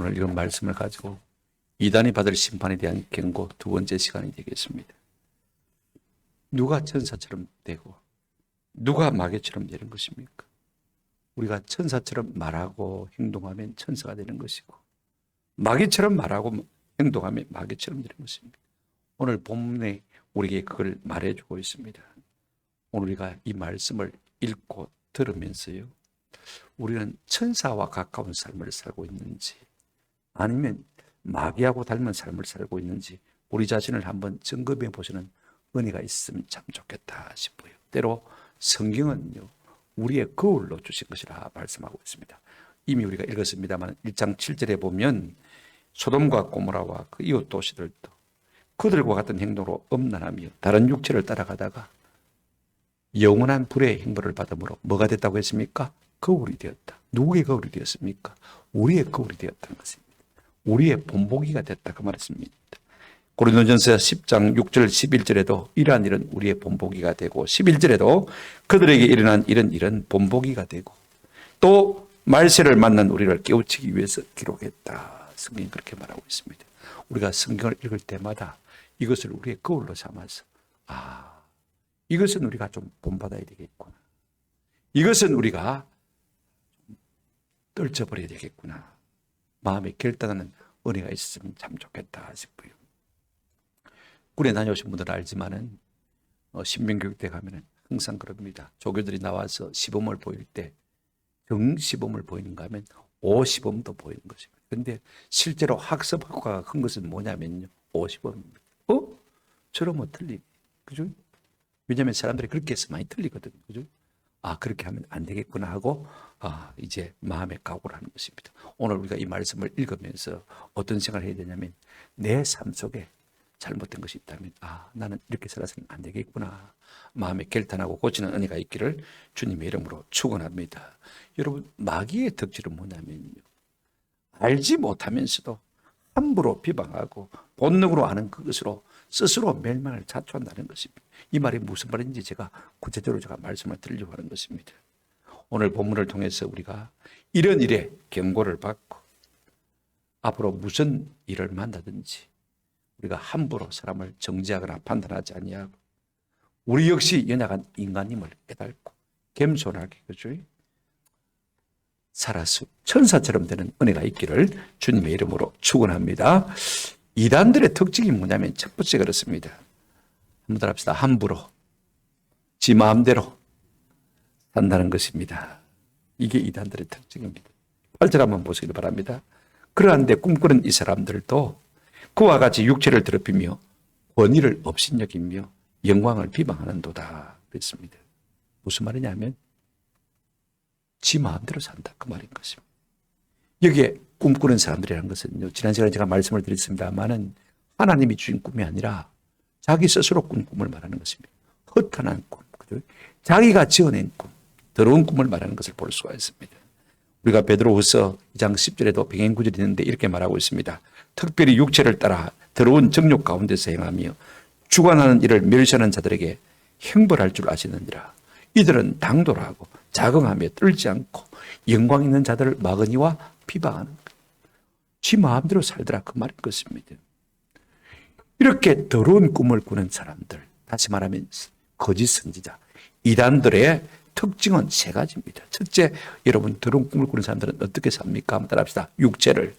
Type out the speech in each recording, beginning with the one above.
오늘 이런 말씀을 가지고 이단이 받을 심판에 대한 경고 두 번째 시간이 되겠습니다. 누가 천사처럼 되고 누가 마귀처럼 되는 것입니까? 우리가 천사처럼 말하고 행동하면 천사가 되는 것이고 마귀처럼 말하고 행동하면 마귀처럼 되는 것입니다. 오늘 본문에 우리에게 그걸 말해주고 있습니다. 오늘 우리가 이 말씀을 읽고 들으면서요, 우리는 천사와 가까운 삶을 살고 있는지 아니면 마귀하고 닮은 삶을 살고 있는지 우리 자신을 한번 점검해 보시는 은혜가 있으면 참 좋겠다 싶어요. 때로 성경은요, 우리의 거울로 주신 것이라 말씀하고 있습니다. 이미 우리가 읽었습니다만 1장 7절에 보면 소돔과 고모라와 그 이웃 도시들도 그들과 같은 행동으로 엄란하며 다른 육체를 따라가다가 영원한 불의 행보를 받음으로 뭐가 됐다고 했습니까? 거울이 되었다. 누구의 거울이 되었습니까? 우리의 거울이 되었다는 것입니다. 우리의 본보기가 됐다 그 말씀입니다. 고린도전서 10장 6절 11절에도 이러한 일은 우리의 본보기가 되고 11절에도 그들에게 일어난 일은 본보기가 되고 또 말세를 만난 우리를 깨우치기 위해서 기록했다. 성경이 그렇게 말하고 있습니다. 우리가 성경을 읽을 때마다 이것을 우리의 거울로 삼아서 이것은 우리가 좀 본받아야 되겠구나. 이것은 우리가 떨쳐버려야 되겠구나. 마음에 결단하는 은혜가 있으면 참 좋겠다 싶어요. 군에 다녀오신 분들은 알지만은 신명교육대 가면은 항상 그럽니다. 조교들이 나와서 시범을 보일 때 정시범을 보이는가 하면 5시범도 보이는 것입니다. 그런데 실제로 학습 효과가 큰 것은 뭐냐면요, 5시범입니다. 저러면 틀리네. 그죠? 왜냐하면 사람들이 그렇게 해서 많이 틀리거든요. 그죠? 그렇게 하면 안 되겠구나 하고 이제 마음에 각오를 하는 것입니다. 오늘 우리가 이 말씀을 읽으면서 어떤 생각을 해야 되냐면 내 삶 속에 잘못된 것이 있다면 나는 이렇게 살아서는 안 되겠구나. 마음에 결단하고 고치는 은혜가 있기를 주님의 이름으로 축원합니다. 여러분, 마귀의 덕질은 뭐냐면요, 알지 못하면서도 함부로 비방하고 본능으로 아는 그것으로 스스로 멸망을 자초한다는 것입니다. 이 말이 무슨 말인지 제가 구체적으로 말씀을 드리려고 하는 것입니다. 오늘 본문을 통해서 우리가 이런 일에 경고를 받고 앞으로 무슨 일을 만나든지 우리가 함부로 사람을 정죄하거나 판단하지 아니하고 우리 역시 연약한 인간임을 깨닫고 겸손하게 살아서 천사처럼 되는 은혜가 있기를 주님의 이름으로 축원합니다. 이단들의 특징이 뭐냐면 첫 번째 그렇습니다. 한번 더 합시다. 함부로 지 마음대로 산다는 것입니다. 이게 이단들의 특징입니다. 8절 한번 보시기 바랍니다. 그러한데 꿈꾸는 이 사람들도 그와 같이 육체를 더럽히며 권위를 업신여기며 영광을 비방하는도다 그랬습니다. 무슨 말이냐면 지 마음대로 산다 그 말인 것입니다. 여기에 꿈꾸는 사람들이라는 것은요, 지난 시간에 제가 말씀을 드렸습니다만은 하나님이 주신 꿈이 아니라 자기 스스로 꾼 꿈을 말하는 것입니다. 허탄한 꿈, 그죠? 자기가 지어낸 꿈, 더러운 꿈을 말하는 것을 볼 수가 있습니다. 우리가 베드로후서 2장 10절에도 병행 구절이 있는데 이렇게 말하고 있습니다. 특별히 육체를 따라 더러운 정욕 가운데서 행하며 주관하는 일을 멸시하는 자들에게 형벌할 줄 아시느니라. 이들은 당돌하고 자긍하며 떨지 않고 영광 있는 자들을 막으니와 비방하는 것. 지 마음대로 살더라 그 말인 것입니다. 이렇게 더러운 꿈을 꾸는 사람들, 다시 말하면 거짓 선지자, 이단들의 특징은 세 가지입니다. 첫째, 여러분 더러운 꿈을 꾸는 사람들은 어떻게 삽니까? 한번 따라합시다. 육체를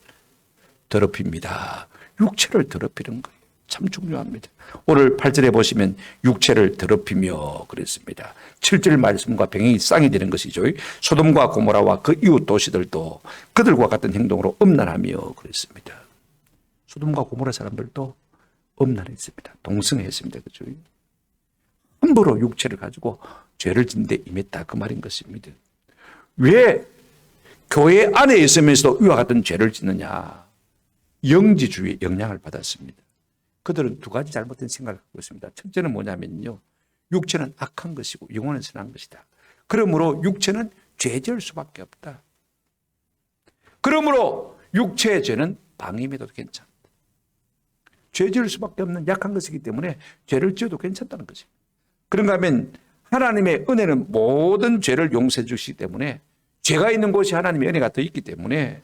더럽힙니다. 육체를 더럽히는 거예요. 참 중요합니다. 오늘 8절에 보시면 육체를 더럽히며 그랬습니다. 7절 말씀과 병행이 쌍이 되는 것이죠. 소돔과 고모라와 그 이웃 도시들도 그들과 같은 행동으로 엄란하며 그랬습니다. 소돔과 고모라 사람들도 엄란했습니다. 동성애했습니다. 그죠? 함부로 육체를 가지고 죄를 짓는 데 임했다 그 말인 것입니다. 왜 교회 안에 있으면서도 이와 같은 죄를 짓느냐? 영지주의의 영향을 받았습니다. 그들은 두 가지 잘못된 생각을 하고 있습니다. 첫째는 뭐냐면요, 육체는 악한 것이고 영혼은 선한 것이다. 그러므로 육체는 죄 지을 수밖에 없다. 그러므로 육체의 죄는 방임해도 괜찮다. 죄 지을 수밖에 없는 약한 것이기 때문에 죄를 지어도 괜찮다는 것입니다. 그런가 하면 하나님의 은혜는 모든 죄를 용서해 주시기 때문에 죄가 있는 곳이 하나님의 은혜가 더 있기 때문에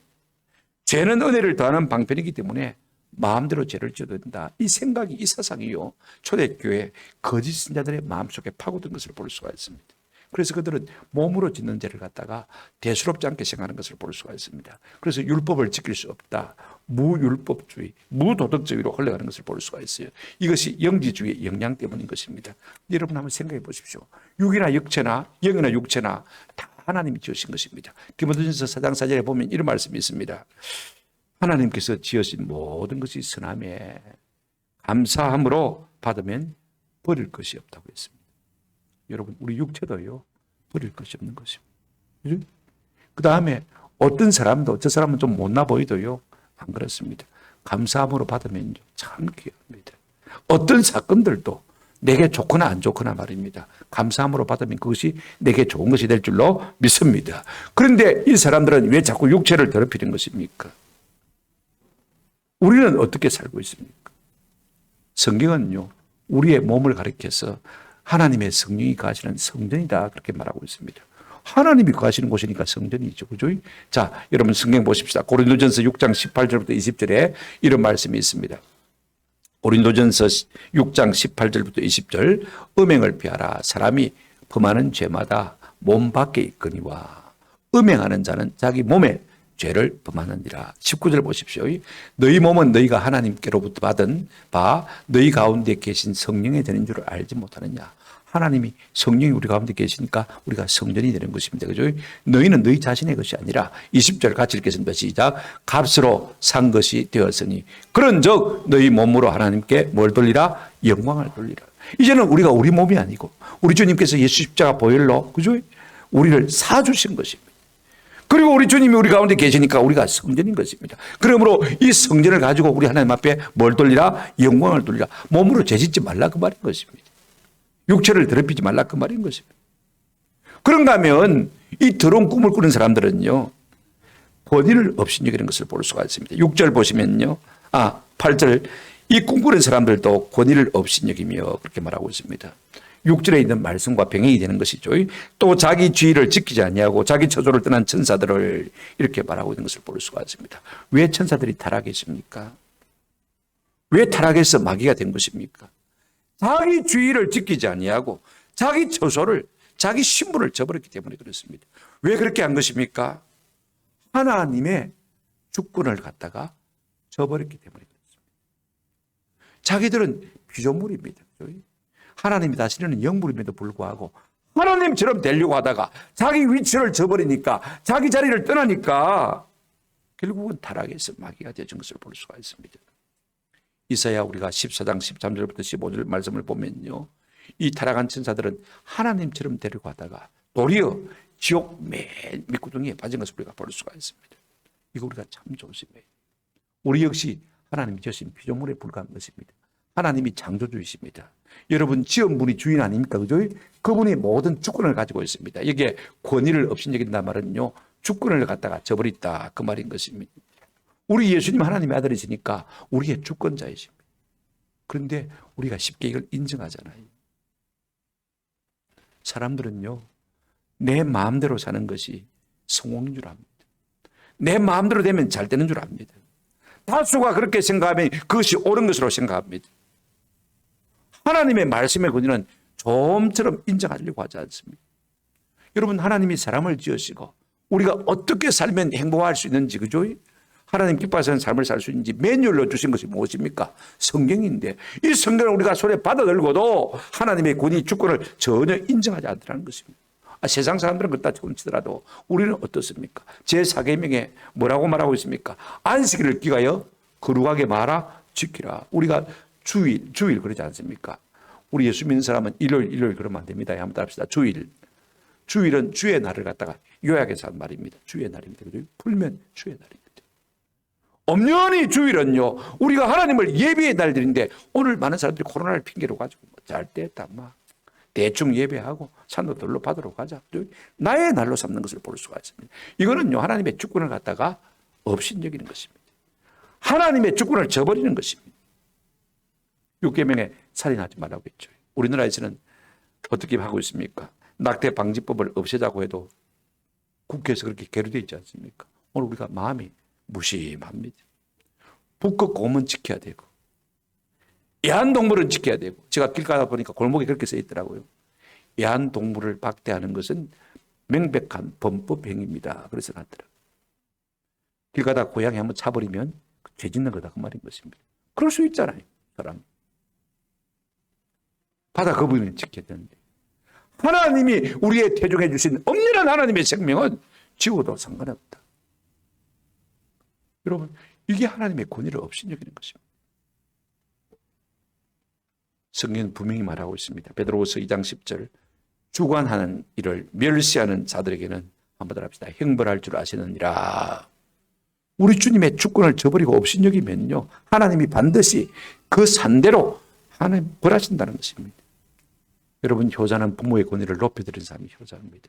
죄는 은혜를 더하는 방편이기 때문에 마음대로 죄를 지어도 된다. 이 생각이, 이 사상이요, 초대교회 거짓 신자들의 마음속에 파고든 것을 볼 수가 있습니다. 그래서 그들은 몸으로 짓는 죄를 갖다가 대수롭지 않게 생각하는 것을 볼 수가 있습니다. 그래서 율법을 지킬 수 없다. 무율법주의, 무도덕주의로 흘러가는 것을 볼 수가 있어요. 이것이 영지주의의 영향 때문인 것입니다. 여러분 한번 생각해 보십시오. 육이나 육체나 영이나 육체나 다 하나님이 지으신 것입니다. 디모데전서 4장 4절에 보면 이런 말씀이 있습니다. 하나님께서 지으신 모든 것이 선함에 감사함으로 받으면 버릴 것이 없다고 했습니다. 여러분, 우리 육체도요, 버릴 것이 없는 것입니다. 그 다음에 어떤 사람도, 저 사람은 좀 못나 보이도요, 안 그렇습니다. 감사함으로 받으면 참 귀합니다. 어떤 사건들도 내게 좋거나 안 좋거나 말입니다. 감사함으로 받으면 그것이 내게 좋은 것이 될 줄로 믿습니다. 그런데 이 사람들은 왜 자꾸 육체를 더럽히는 것입니까? 우리는 어떻게 살고 있습니까? 성경은요, 우리의 몸을 가리켜서 하나님의 성령이 거하시는 성전이다, 그렇게 말하고 있습니다. 하나님이 거하시는 곳이니까 성전이죠. 그죠? 자, 여러분 성경 보십시다. 고린도전서 6장 18절부터 20절에 이런 말씀이 있습니다. 고린도전서 6장 18절부터 20절, 음행을 피하라. 사람이 범하는 죄마다 몸 밖에 있거니와 음행하는 자는 자기 몸에 죄를 범하느니라. 19절 보십시오. 너희 몸은 너희가 하나님께로부터 받은 바 너희 가운데 계신 성령의 되는 줄을 알지 못하느냐. 하나님이 성령이 우리 가운데 계시니까 우리가 성전이 되는 것입니다. 그죠? 너희는 너희 자신의 것이 아니라 20절 같이 읽겠습니다. 시작. 값으로 산 것이 되었으니 그런즉 너희 몸으로 하나님께 뭘 돌리라? 영광을 돌리라. 이제는 우리가 우리 몸이 아니고 우리 주님께서 예수 십자가 보혈로, 그죠? 우리를 사주신 것입니다. 그리고 우리 주님이 우리 가운데 계시니까 우리가 성전인 것입니다. 그러므로 이 성전을 가지고 우리 하나님 앞에 뭘 돌리라? 영광을 돌리라. 몸으로 죄짓지 말라, 그 말인 것입니다. 육체를 더럽히지 말라, 그 말인 것입니다. 그런가 하면 이 더러운 꿈을 꾸는 사람들은요, 권위를 업신여기는 것을 볼 수가 있습니다. 6절 보시면요, 8절, 이 꿈꾸는 사람들도 권위를 업신여기며 그렇게 말하고 있습니다. 6절에 있는 말씀과 병행이 되는 것이죠. 또 자기 주의를 지키지 아니하고 자기 처소를 떠난 천사들을 이렇게 말하고 있는 것을 볼 수가 있습니다. 왜 천사들이 타락했습니까? 왜 타락해서 마귀가 된 것입니까? 자기 주의를 지키지 아니하고 자기 처소를, 자기 신분을 저버렸기 때문에 그렇습니다. 왜 그렇게 한 것입니까? 하나님의 주권을 갖다가 저버렸기 때문에 그렇습니다. 자기들은 피조물입니다. 하나님이 다스리는 영물임에도 불구하고 하나님처럼 되려고 하다가 자기 위치를 저버리니까, 자기 자리를 떠나니까 결국은 타락해서 마귀가 되는 것을 볼 수가 있습니다. 이사야 우리가 14장 13절부터 15절 말씀을 보면요, 이 타락한 천사들은 하나님처럼 되려고 하다가 도리어 지옥 맨 밑구덩이에 빠진 것을 우리가 볼 수가 있습니다. 이거 우리가 참 조심해요. 우리 역시 하나님이 지으신 피조물에 불과한 것입니다. 하나님이 창조주이십니다. 여러분, 지은 분이 주인 아닙니까? 그죠? 그분이 모든 주권을 가지고 있습니다. 여기에 권위를 업신여긴다 말은요, 주권을 갖다가 저버렸다, 그 말인 것입니다. 우리 예수님 하나님의 아들이시니까 우리의 주권자이십니다. 그런데 우리가 쉽게 이걸 인정하잖아요. 사람들은요, 내 마음대로 사는 것이 성공인 줄 압니다. 내 마음대로 되면 잘 되는 줄 압니다. 다수가 그렇게 생각하면 그것이 옳은 것으로 생각합니다. 하나님의 말씀의 권위는 좀처럼 인정하려고 하지 않습니다. 여러분, 하나님이 사람을 지으시고 우리가 어떻게 살면 행복할 수 있는지, 그죠? 하나님 기뻐하시는 삶을 살 수 있는지 매뉴얼로 주신 것이 무엇입니까? 성경인데, 이 성경을 우리가 손에 받아들고도 하나님의 권위, 주권을 전혀 인정하지 않더라는 것입니다. 세상 사람들은 그렇다 치더라도 우리는 어떻습니까? 제4계명에 뭐라고 말하고 있습니까? 안식일을 기하여 거룩하게 말아 지키라. 우리가 주일 그러지 않습니까? 우리 예수 믿는 사람은 일요일 그러면 안 됩니다. 한번 따라합시다. 주일은 주의 날을 갖다가 요약해서 한 말입니다. 주의 날입니다. 풀면 주의 날입니다. 엄연히 주일은요, 우리가 하나님을 예배의 날들인데, 오늘 많은 사람들이 코로나를 핑계로 가지고 잘 때다 막 대충 예배하고 산도들로 받으러 가자, 나의 날로 삼는 것을 볼 수가 있습니다. 이거는요, 하나님의 주권을 갖다가 업신여기는 것입니다. 하나님의 주권을 저버리는 것입니다. 6계명에 살인하지 말라고 했죠. 우리나라에서는 어떻게 하고 있습니까? 낙태 방지법을 없애자고 해도 국회에서 그렇게 계류되어 있지 않습니까? 오늘 우리가 마음이 무심합니다. 북극 곰은 지켜야 되고 애완동물은 지켜야 되고, 제가 길 가다 보니까 골목에 그렇게 써 있더라고요. 애완동물을 박대하는 것은 명백한 범법 행위입니다. 그래서 놨더라고요. 길 가다 고양이 한번 차버리면 죄 짓는 거다 그 말인 것입니다. 그럴 수 있잖아요, 사람. 바다 거북이는 지켜야 되는데, 하나님이 우리의 태중해 주신 엄연한 하나님의 생명은 지워도 상관없다. 여러분, 이게 하나님의 권위를 업신여기는 것입니다. 성경은 분명히 말하고 있습니다. 베드로후서 2장 10절, 주관하는 일을 멸시하는 자들에게는 한번 더 합시다. 형벌할 줄 아시느니라. 우리 주님의 주권을 저버리고 업신여기면요, 하나님이 반드시 그 산대로 하나님 벌하신다는 것입니다. 여러분, 효자는 부모의 권위를 높여드린 사람이 효자입니다.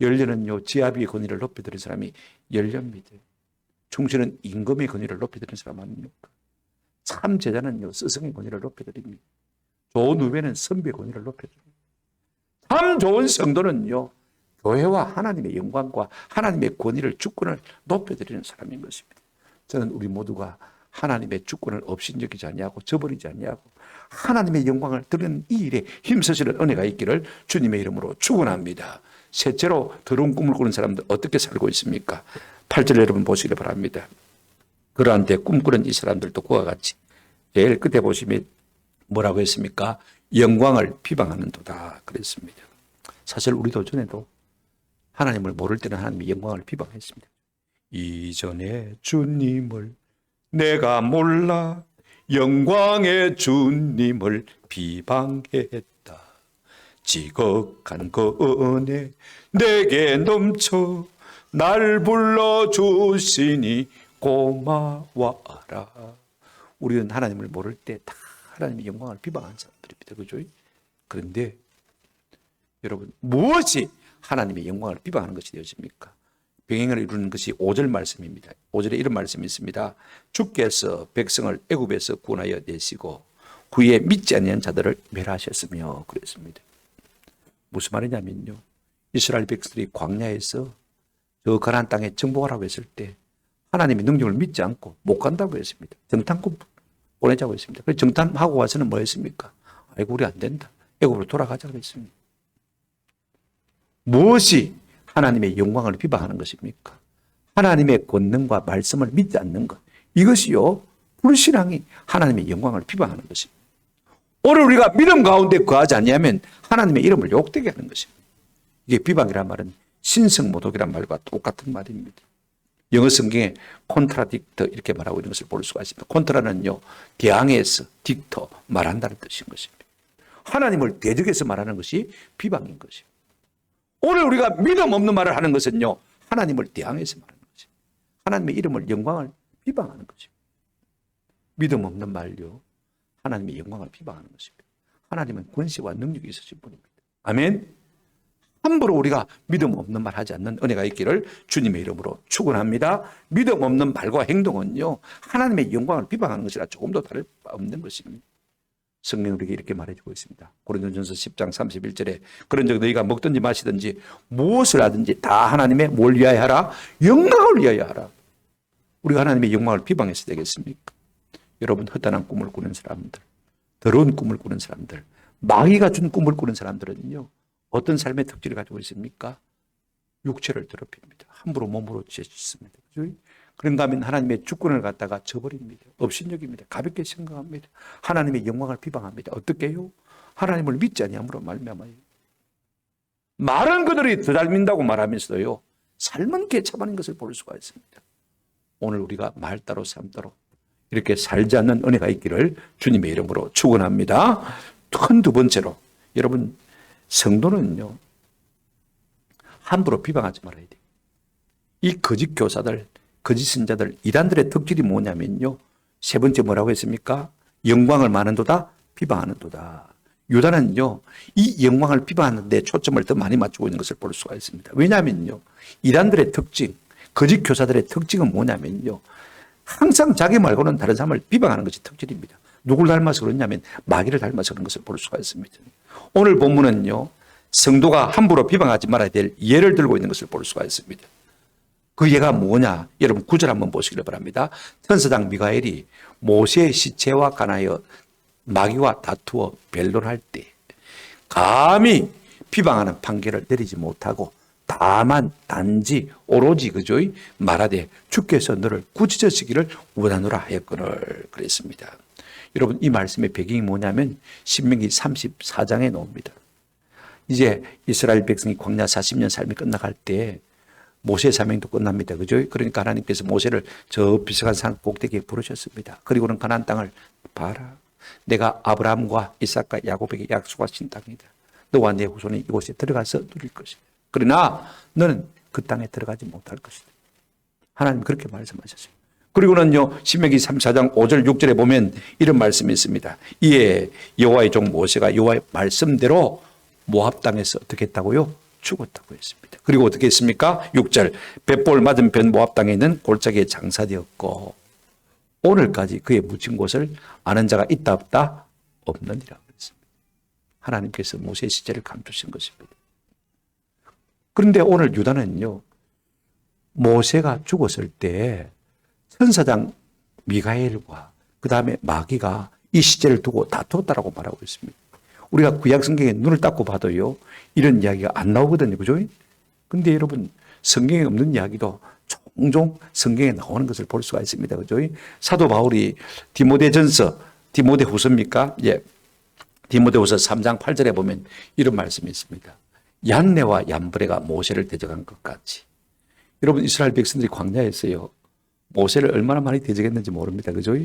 열려는요, 지아비의 권위를 높여드린 사람이 열려입니다. 충신은 임금의 권위를 높여드린 사람 아닙니까? 참 제자는요, 스승의 권위를 높여드립니다. 좋은 후배는 선배의 권위를 높여드립니다. 참 좋은 성도는요, 교회와 하나님의 영광과 하나님의 권위를, 주권을 높여드리는 사람인 것입니다. 저는 우리 모두가 하나님의 주권을 업신여기지 아니하고 저버리지 아니하고 하나님의 영광을 드리는 이 일에 힘쓰시는 은혜가 있기를 주님의 이름으로 축원합니다. 셋째로, 더러운 꿈을 꾸는 사람들 어떻게 살고 있습니까? 8절 여러분 보시기 바랍니다. 그러한 데 꿈꾸는 이 사람들도 그와 같이 제일 끝에 보시면 뭐라고 했습니까? 영광을 비방하는도다 그랬습니다. 사실 우리도 전에도 하나님을 모를 때는 하나님의 영광을 비방했습니다. 이전에 주님을 내가 몰라 영광의 주님을 비방했다. 지극한 그 은혜 내게 넘쳐 날 불러주시니 고마워라. 우리는 하나님을 모를 때 다 하나님의 영광을 비방하는 사람들입니다. 그죠? 그런데 여러분, 무엇이 하나님의 영광을 비방하는 것이 되어집니까? 병행을 이루는 것이 5절 말씀입니다. 5절에 이런 말씀이 있습니다. 주께서 백성을 애굽에서 구원하여 내시고 후에 믿지 않는 자들을 멸하셨으며 그랬습니다. 무슨 말이냐면요, 이스라엘 백성들이 광야에서 저 가나안 땅에 정복하라고 했을 때 하나님의 능력을 믿지 않고 못 간다고 했습니다. 정탐꾼 보내자고 했습니다. 그래서 정탐하고 와서는 뭐 했습니까? 아이고, 우리 안 된다, 애굽으로 돌아가자고 했습니다. 무엇이 하나님의 영광을 비방하는 것입니까? 하나님의 권능과 말씀을 믿지 않는 것, 이것이요, 불신앙이 하나님의 영광을 비방하는 것입니다. 오늘 우리가 믿음 가운데 거하지 않냐면 하나님의 이름을 욕되게 하는 것입니다. 이게 비방이란 말은 신성모독이란 말과 똑같은 말입니다. 영어 성경에 콘트라딕터 이렇게 말하고 있는 것을 볼 수가 있습니다. 콘트라는요, 대항해서, 딕터, 말한다는 뜻인 것입니다. 하나님을 대적해서 말하는 것이 비방인 것입니다. 오늘 우리가 믿음 없는 말을 하는 것은요, 하나님을 대항해서 말하는 것입니다. 하나님의 이름을, 영광을 비방하는 것입니다. 믿음 없는 말요, 하나님의 영광을 비방하는 것입니다. 하나님은 권세와 능력이 있으신 분입니다. 아멘. 함부로 우리가 믿음 없는 말 하지 않는 은혜가 있기를 주님의 이름으로 축원합니다. 믿음 없는 말과 행동은요, 하나님의 영광을 비방하는 것이라 조금도 다를 바 없는 것입니다. 성경은 우리에게 이렇게 말해주고 있습니다. 고린도전서 10장 31절에 그런즉 너희가 먹든지 마시든지 무엇을 하든지 다 하나님의 뭘 위하여 하라? 영광을 위하여 하라. 우리가 하나님의 영광을 비방해서 되겠습니까? 여러분, 허탄한 꿈을 꾸는 사람들, 더러운 꿈을 꾸는 사람들, 마귀가 준 꿈을 꾸는 사람들은요, 어떤 삶의 특질을 가지고 있습니까? 육체를 더럽힙니다. 함부로 몸으로 죄짓습니다. 그런가 하면 하나님의 주권을 갖다가 저버립니다. 업신여깁니다. 가볍게 생각합니다. 하나님의 영광을 비방합니다. 어떻게 해요? 하나님을 믿지 아니함으로 말미암아요. 말은 그들이 더 잘 믿는다고 말하면서도요, 삶은 개차반인 것을 볼 수가 있습니다. 오늘 우리가 말 따로 삶 따로 이렇게 살지 않는 은혜가 있기를 주님의 이름으로 축원합니다. 큰 두 번째로, 여러분, 성도는요, 함부로 비방하지 말아야 돼요. 이 거짓 교사들, 거짓 선자들, 이단들의 특질이 뭐냐면요, 세 번째 뭐라고 했습니까? 영광을 많은도다, 비방하는도다. 유다는요, 이 영광을 비방하는 데 초점을 더 많이 맞추고 있는 것을 볼 수가 있습니다. 왜냐하면요, 이단들의 특징, 거짓 교사들의 특징은 뭐냐면요, 항상 자기 말고는 다른 사람을 비방하는 것이 특질입니다. 누굴 닮아서 그러냐면 마귀를 닮아서 그런 것을 볼 수가 있습니다. 오늘 본문은요, 성도가 함부로 비방하지 말아야 될 예를 들고 있는 것을 볼 수가 있습니다. 그 예가 뭐냐? 여러분 9절 한번 보시기를 바랍니다. 천사장 미가엘이 모세의 시체와 관하여 마귀와 다투어 변론할 때 감히 비방하는 판결을 내리지 못하고 다만 단지 오로지 그죠? 말하되 주께서 너를 꾸짖으시기를 원하노라 하였거늘 그랬습니다. 여러분 이 말씀의 배경이 뭐냐면 신명기 34장에 나옵니다. 이제 이스라엘 백성이 광야 40년 삶이 끝나갈 때 모세 사명도 끝납니다. 그죠? 그러니까 하나님께서 모세를 저 비석한 산 꼭대기에 부르셨습니다. 그리고는 가나안 땅을 봐라. 내가 아브라함과 이삭과 야곱에게 약속하신 땅이다. 너와 내 후손이 이곳에 들어가서 누릴 것이다. 그러나 너는 그 땅에 들어가지 못할 것이다. 하나님 그렇게 말씀하셨어요. 그리고는요 신명기 34장 5절 6절에 보면 이런 말씀이 있습니다. 이에 여호와의 종 모세가 여호와의 말씀대로 모압 땅에서 어떻게 했다고요? 죽었다고 했습니다. 그리고 어떻게 했습니까? 6절 벳볼 맞은편 모압 땅에 있는 골짜기에 장사되었고 오늘까지 그의 묻힌 곳을 아는 자가 있다 없다? 없느니라 그랬습니다. 하나님께서 모세의 시체를 감추신 것입니다. 그런데 오늘 유다는요 모세가 죽었을 때 천사장 미가엘과 그 다음에 마귀가 이 시체를 두고 다투었다라고 말하고 있습니다. 우리가 구약 성경에 눈을 닦고 봐도요 이런 이야기가 안 나오거든요. 그죠? 근데 여러분 성경에 없는 이야기도 종종 성경에 나오는 것을 볼 수가 있습니다. 그죠? 사도 바울이 디모데전서, 디모데후서입니까? 예. 디모데후서 3장 8절에 보면 이런 말씀이 있습니다. 얀네와 얀브레가 모세를 대적한 것 같이. 여러분 이스라엘 백성들이 광야에서요. 모세를 얼마나 많이 대적했는지 모릅니다. 그죠?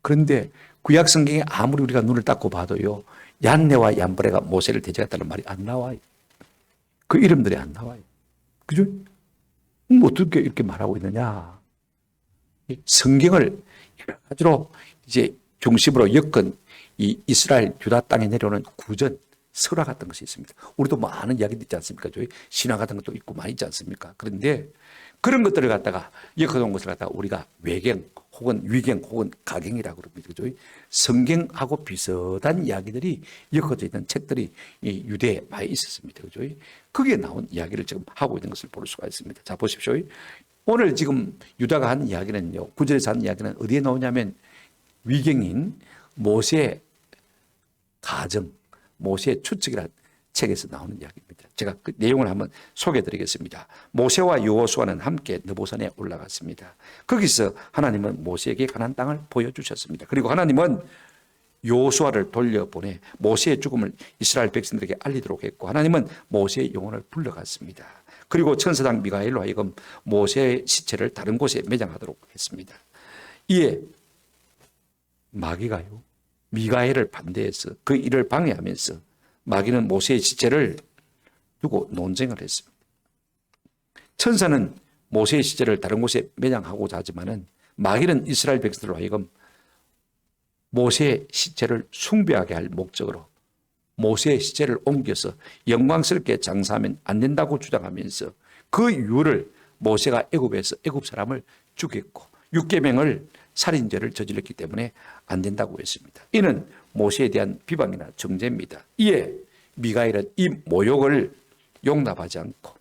그런데 구약 성경에 아무리 우리가 눈을 닦고 봐도요. 얀네와 얀브레가 모세를 대적했다는 말이 안 나와요. 그 이름들이 안 나와요. 그죠? 뭐 어떻게 이렇게 말하고 있느냐. 성경을 여러 가지로 이제 중심으로 엮은 이 이스라엘 유다 땅에 내려오는 구전, 설화 같은 것이 있습니다. 우리도 많은 이야기도 있지 않습니까? 저희 신화 같은 것도 있고 많이 있지 않습니까? 그런데 그런 것들을 갖다가 엮어놓은 것을 갖다가 우리가 외경 혹은 위경 혹은 가경이라고 그럽니다. 그죠? 성경하고 비슷한 이야기들이 엮어져 있는 책들이 이 유대에 많이 있었습니다. 그죠? 거기에 나온 이야기를 지금 하고 있는 것을 볼 수가 있습니다. 자, 보십시오. 오늘 지금 유다가 한 이야기는요, 구절에서 한 이야기는 어디에 나오냐면 위경인 모세의 가정, 모세의 추측이라는 책에서 나오는 이야기입니다. 제가 그 내용을 한번 소개해 드리겠습니다. 모세와 여호수아는 함께 느보산에 올라갔습니다. 거기서 하나님은 모세에게 가나안 땅을 보여주셨습니다. 그리고 하나님은 여호수아를 돌려보내 모세의 죽음을 이스라엘 백성들에게 알리도록 했고 하나님은 모세의 영혼을 불러갔습니다. 그리고 천사장 미가엘로 하여금 모세의 시체를 다른 곳에 매장하도록 했습니다. 이에 마귀가요 미가엘을 반대해서 그 일을 방해하면서 마귀는 모세의 시체를 두고 논쟁을 했습니다. 천사는 모세의 시체를 다른 곳에 매장하고자 하지만은 마귀는 이스라엘 백성들로 하여금 모세의 시체를 숭배하게 할 목적으로 모세의 시체를 옮겨서 영광스럽게 장사하면 안 된다고 주장하면서 그 이유를 모세가 애굽에서 애굽 사람을 죽였고 육계명을 살인죄를 저질렀기 때문에 안 된다고 했습니다. 이는 모세에 대한 비방이나 정죄입니다. 이에 미가엘은 이 모욕을 용납하지 않고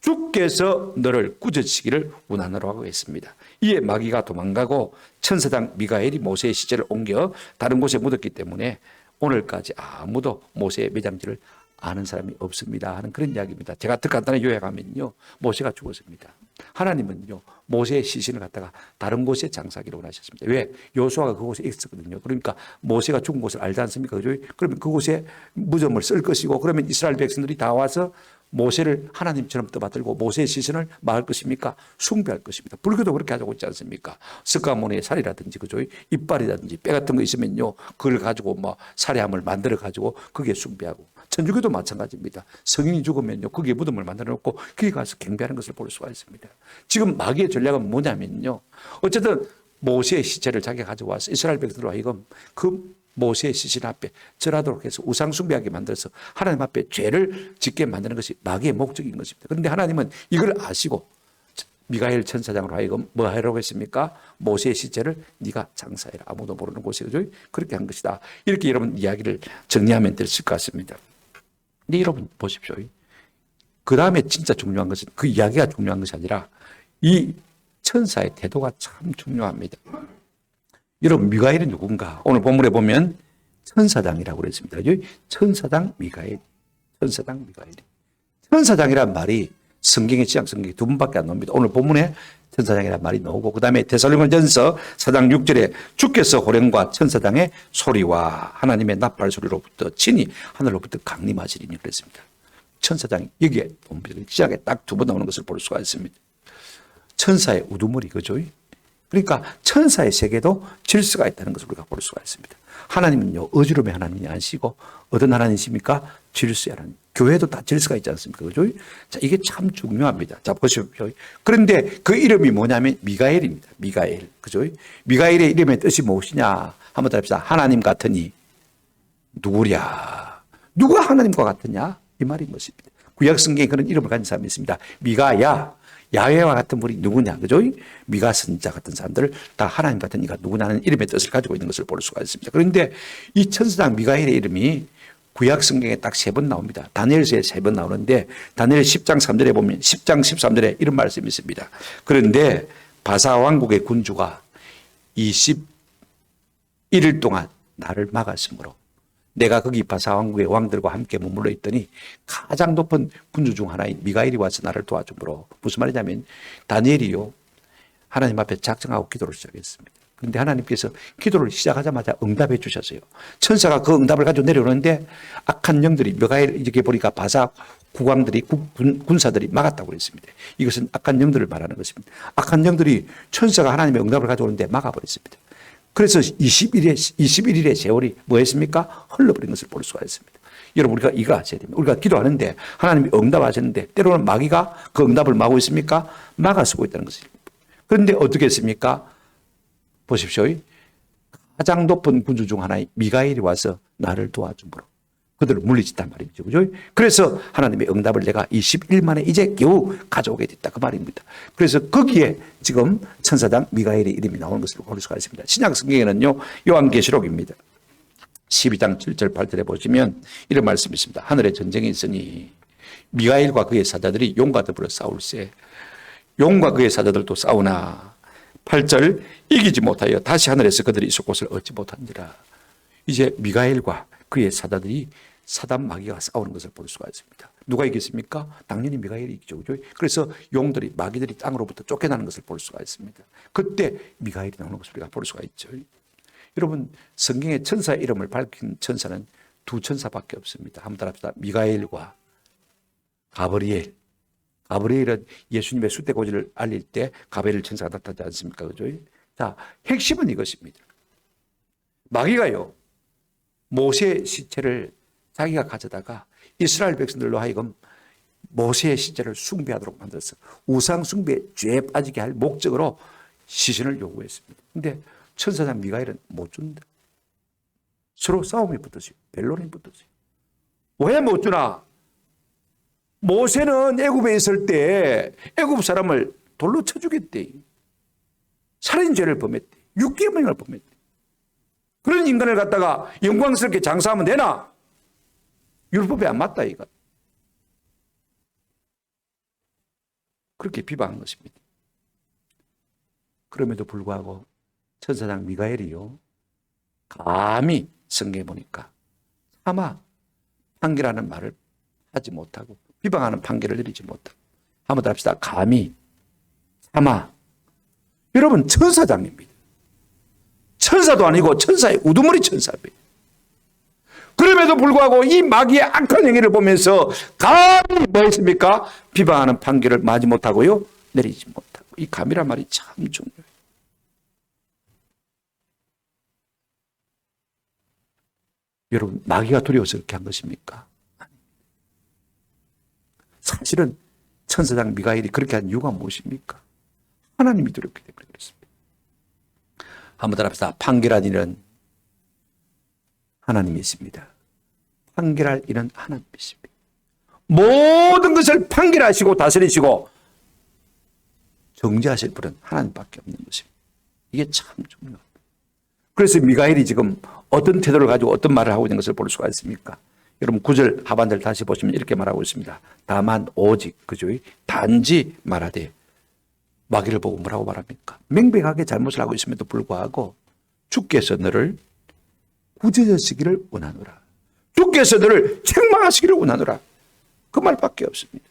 주께서 너를 꾸짖으시기를 원하노라고 했습니다. 이에 마귀가 도망가고 천사장 미가엘이 모세의 시체를 옮겨 다른 곳에 묻었기 때문에 오늘까지 아무도 모세의 매장지를 아는 사람이 없습니다 하는 그런 이야기입니다. 제가 더 간단히 요약하면요. 모세가 죽었습니다. 하나님은요. 모세의 시신을 갖다가 다른 곳에 장사하기로 원하셨습니다. 왜? 여호수아가 그곳에 있었거든요. 그러니까 모세가 죽은 곳을 알지 않습니까? 그죠? 그러면 그곳에 무덤을 쓸 것이고 그러면 이스라엘 백성들이 다 와서 모세를 하나님처럼 떠받들고 모세의 시신을 막을 것입니까? 숭배할 것입니다. 불교도 그렇게 하고 있지 않습니까? 스가모니의 살이라든지 그죠? 이빨이라든지 뼈 같은 거 있으면요. 그걸 가지고 뭐 살해함을 만들어 가지고 그게 숭배하고 천주교도 마찬가지입니다. 성인이 죽으면요. 거기에 무덤을 만들어 놓고 거기 가서 경배하는 것을 볼 수가 있습니다. 지금 마귀의 전략은 뭐냐면요. 어쨌든 모세의 시체를 자기가 가져와서 이스라엘 백성들로 하여금 그 모세의 시신 앞에 절하도록 해서 우상 숭배하게 만들어서 하나님 앞에 죄를 짓게 만드는 것이 마귀의 목적인 것입니다. 그런데 하나님은 이걸 아시고 미가엘 천사장으로 하여금 뭐 하라고 했습니까? 모세의 시체를 네가 장사해라. 아무도 모르는 곳에 그렇게 한 것이다. 이렇게 여러분 이야기를 정리하면 될 것 같습니다. 근데 여러분 보십시오. 그 다음에 진짜 중요한 것은 그 이야기가 중요한 것이 아니라 이 천사의 태도가 참 중요합니다. 여러분, 미가엘이 누군가? 오늘 본문에 보면 천사장이라고 그랬습니다. 천사장 미가엘. 천사장 미가엘이. 천사장이란 말이 성경의 지약 성경에 두 번밖에 안 나옵니다. 오늘 본문에 천사장이란 말이 나오고, 그 다음에 데살로니가전서 4장 6절에 주께서 호령과 천사장의 소리와 하나님의 나팔 소리로부터 친히 하늘로부터 강림하시리니 그랬습니다. 천사장이 여기에 지약에 딱 두 번 나오는 것을 볼 수가 있습니다. 천사의 우두머리, 그죠? 그러니까 천사의 세계도 질서가 있다는 것을 우리가 볼 수가 있습니다. 하나님은요, 어지러움의 하나님이 아니시고 어떤 하나님이십니까? 질서의 하나님. 교회도 다 질서가 있지 않습니까? 그죠? 자, 이게 참 중요합니다. 자, 보십시오. 그런데 그 이름이 뭐냐면 미가엘입니다. 미가엘. 그죠? 미가엘의 이름의 뜻이 무엇이냐? 한번 더 합시다. 하나님 같으니 누구랴? 누가 하나님과 같으냐? 이 말이 무엇입니다? 구약 성경에 그런 이름을 가진 사람이 있습니다. 미가야. 야훼와 같은 분이 누구냐, 그죠? 미가 선자 같은 사람들을 다 하나님 같은 이가 누구냐는 이름의 뜻을 가지고 있는 것을 볼 수가 있습니다. 그런데 이 천사장 미가엘의 이름이 구약 성경에 딱 3번 나옵니다. 다니엘서에 3번 나오는데 다니엘 10장 3절에 보면 10장 13절에 이런 말씀이 있습니다. 그런데 바사 왕국의 군주가 21일 동안 나를 막았으므로 내가 거기 바사 왕국의 왕들과 함께 머물러 있더니 가장 높은 군주 중 하나인 미가엘이 와서 나를 도와주므로, 무슨 말이냐면 다니엘이요, 하나님 앞에 작정하고 기도를 시작했습니다. 그런데 하나님께서 기도를 시작하자마자 응답해 주셨어요. 천사가 그 응답을 가지고 내려오는데 악한 영들이, 미가엘 이렇게 보니까 바사 국왕들이 군사들이 막았다고 그랬습니다. 이것은 악한 영들을 말하는 것입니다. 악한 영들이 천사가 하나님의 응답을 가져오는데 막아버렸습니다. 그래서 21일의 세월이 뭐 했습니까? 흘러버린 것을 볼 수가 있습니다. 여러분, 우리가 이거 아셔야 됩니다. 우리가 기도하는데 하나님이 응답하셨는데 때로는 마귀가 그 응답을 막고 있습니까? 막아쓰고 있다는 것입니다. 그런데 어떻게 했습니까? 보십시오. 가장 높은 군주 중 하나인 미가엘이 와서 나를 도와주므로 그들을 물리쳤단 말이죠. 그죠? 그래서 하나님의 응답을 내가 21일 만에 이제 겨우 가져오게 됐다. 그 말입니다. 그래서 거기에 지금 천사장 미가엘의 이름이 나오는 것을 볼 수가 있습니다. 신약 성경에는요, 요한계시록입니다. 12장 7절 8절에 보시면 이런 말씀이 있습니다. 하늘에 전쟁이 있으니 미가엘과 그의 사자들이 용과 더불어 싸울세. 용과 그의 사자들도 싸우나 8절 이기지 못하여 다시 하늘에서 그들이 있을 곳을 얻지 못한지라. 이제 미가엘과 그의 사자들이 사단 마귀가 싸우는 것을 볼 수가 있습니다. 누가 이겼습니까? 당연히 미가엘이 이기죠. 그래서 용들이, 마귀들이 땅으로부터 쫓겨나는 것을 볼 수가 있습니다. 그때 미가엘이 나오는 것을 우리가 볼 수가 있죠. 여러분, 성경의 천사의 이름을 밝힌 천사는 두 천사밖에 없습니다. 한번 따라합시다. 미가엘과 가브리엘. 가브리엘은 예수님의 숫대고지를 알릴 때 가브리엘 천사가 나타나지 않습니까? 그죠? 자, 핵심은 이것입니다. 마귀가요, 모세의 시체를 자기가 가져다가 이스라엘 백성들로 하여금 모세의 시체를 숭배하도록 만들어서 우상 숭배에 죄에 빠지게 할 목적으로 시신을 요구했습니다. 그런데 천사장 미가엘은 못 준다. 서로 싸움이 붙었어요. 변론이 붙었어요. 왜 못 주나? 모세는 애굽에 있을 때 애굽 사람을 돌로 쳐 죽였대. 살인죄를 범했대. 육계명을 범했대. 그런 인간을 갖다가 영광스럽게 장사하면 되나? 율법에 안 맞다, 이거. 그렇게 비방한 것입니다. 그럼에도 불구하고 천사장 미가엘이요, 감히 성경에 보니까 차마 판결하는 말을 하지 못하고 비방하는 판결을 내리지 못하고, 한번 더 합시다. 감히, 차마. 여러분, 천사장입니다. 천사도 아니고 천사의 우두머리 천사입니다. 그럼에도 불구하고 이 마귀의 악한 행위를 보면서 감히 뭐 했습니까? 비방하는 판결을 마지 못하고요, 내리지 못하고. 이 감이란 말이 참 중요해요. 여러분, 마귀가 두려워서 그렇게 한 것입니까? 사실은 천사장 미가엘이 그렇게 한 이유가 무엇입니까? 하나님이 두렵기 때문에 그렇습니다. 한번 더 합시다. 판결한 이는 하나님이 있습니다. 판결할 이는 하나님이십니다. 모든 것을 판결하시고 다스리시고 정죄하실 분은 하나님밖에 없는 것입니다. 이게 참 중요합니다. 그래서 미가엘이 지금 어떤 태도를 가지고 어떤 말을 하고 있는 것을 볼 수가 있습니까? 여러분 9절 하반절 다시 보시면 이렇게 말하고 있습니다. 다만 오직, 그죠? 단지 말하되 마귀를 보고 뭐라고 말합니까? 명백하게 잘못을 하고 있음에도 불구하고 주께서 너를 구제하시기를 원하노라. 주께서 너를 책망하시기를 원하노라. 그 말밖에 없습니다.